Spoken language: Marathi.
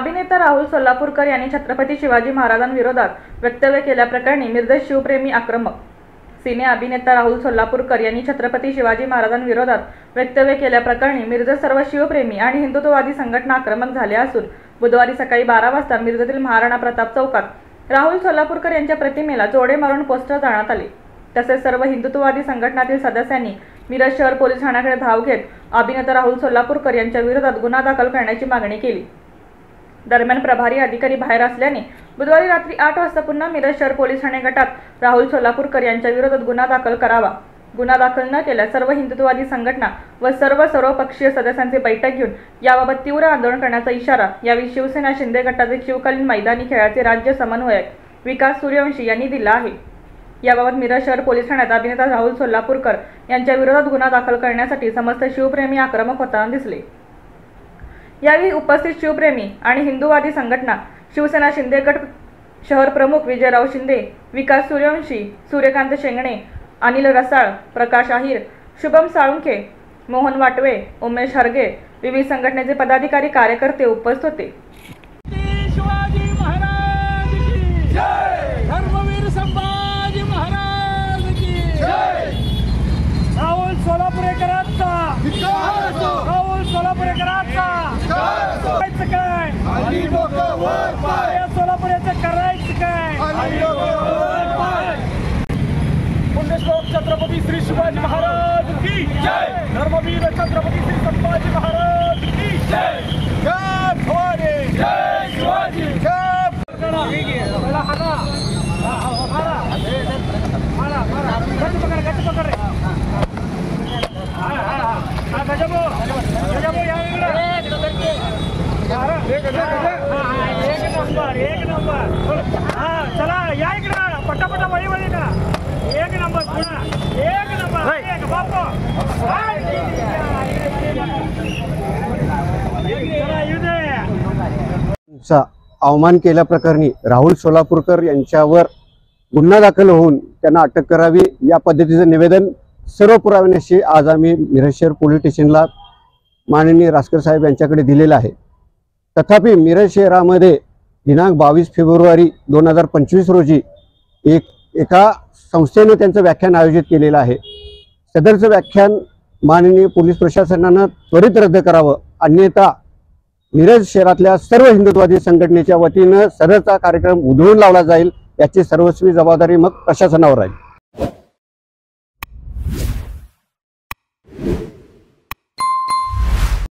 अभिनेता राहुल सोलापूरकर यांनी छत्रपती शिवाजी महाराजांविरोधात वक्तव्य केल्याप्रकरणी मिरज शिवप्रेमी आक्रमक। सिने अभिनेता राहुल सोलापूरकर यांनी छत्रपती शिवाजी महाराजांविरोधात वक्तव्य केल्याप्रकरणी मिरज सर्व शिवप्रेमी आणि हिंदुत्ववादी संघटना आक्रमक झाले असून बुधवारी सकाळी 12 वाजता मिरजेतील महाराणा प्रताप चौकात राहुल सोलापूरकर यांच्या प्रतिमेला जोडे मारून पोस्टर जाळण्यात आले। तसेच सर्व हिंदुत्ववादी संघटनातील सदस्यांनी मिरज शहर पोलीस ठाण्याकडे धाव घेत अभिनेता राहुल सोलापूरकर यांच्या विरोधात गुन्हा दाखल करण्याची मागणी केली। दरम्यान प्रभारी अधिकारी बाहेर असल्याने बुधवारी रात्री 8 वाजता पुन्हा मिरज शहर पोलीस ठाणे गटात राहुल सोलापूरकर यांच्या विरोधात गुन्हा दाखल करावा। गुन्हा दाखल न केल्यास सर्व हिंदुत्ववादी संघटना व सर्वपक्षीय सदस्यांची बैठक घेऊन याबाबत तीव्र आंदोलन करण्याचा इशारा यावेळी शिवसेना शिंदे गटाचे शिवकालीन मैदानी खेळाचे राज्य समन्वयक विकास सूर्यवंशी यांनी दिला आहे। याबाबत मिरज शहर पोलीस ठाण्यात अभिनेता राहुल सोलापूरकर यांच्या विरोधात गुन्हा दाखल करण्यासाठी समस्त शिवप्रेमी आक्रमक होताना दिसले। यावेळी उपस्थित शिवप्रेमी आणि हिंदुवादी संघटना शिवसेना शिंदे गट शहर प्रमुख विजयराव शिंदे, विकास सूर्यवंशी, सूर्यकांत शेंगणे, अनिल रसाळ, प्रकाश आहिर, शुभम साळुंखे, मोहन वाटवे, उमेश हरगे, विविध संघटनेचे पदाधिकारी कार्यकर्ते उपस्थित होते। शिवाजी महाराज की जय, धर्मवीर संभाजी महाराज की जय। राहुल सोलापूरकरांचा राहुल सोलापूरकरांचा काय आणि डोकं वर पाय, सोलापूरचं करायचं काय आणि डोकं वर पाय। पुण्यश्लोक छत्रपती श्री शिवाजी महाराज की जय, धर्मवीर छत्रपती श्री संभाजी महाराज की जय। जय भवानी, जय शिवाजी, जय एक नंबर चला या इकडे पटापटा वळी ना, एक नंबर पुन्हा एक नंबर एक बापू अवमान केल्याप्रकरणी राहुल सोलापूरकर यांच्यावर गुन्हा दाखल होऊन त्यांना अटक करावी या पद्धतीचं निवेदन सर्व पुराव्याशी आज आम्ही मिरज शहर पोलीस स्टेशनला माननीय रासकर साहेब यांच्याकडे दिलेलं आहे। तथापि मिरज शहरामध्ये दिनांक 22 फेब्रुवारी 2025 रोजी एका संस्थेने त्यांचं व्याख्यान आयोजित केलेलं आहे। सदरचं व्याख्यान माननीय पोलीस प्रशासनानं त्वरित रद्द करावं, अन्यथा मिरज शहरातल्या सर्व हिंदुत्ववादी संघटनेच्या वतीनं सदरचा कार्यक्रम उधळून लावला जाईल। याची सर्वस्वी जबाबदारी मग प्रशासनावर राहील।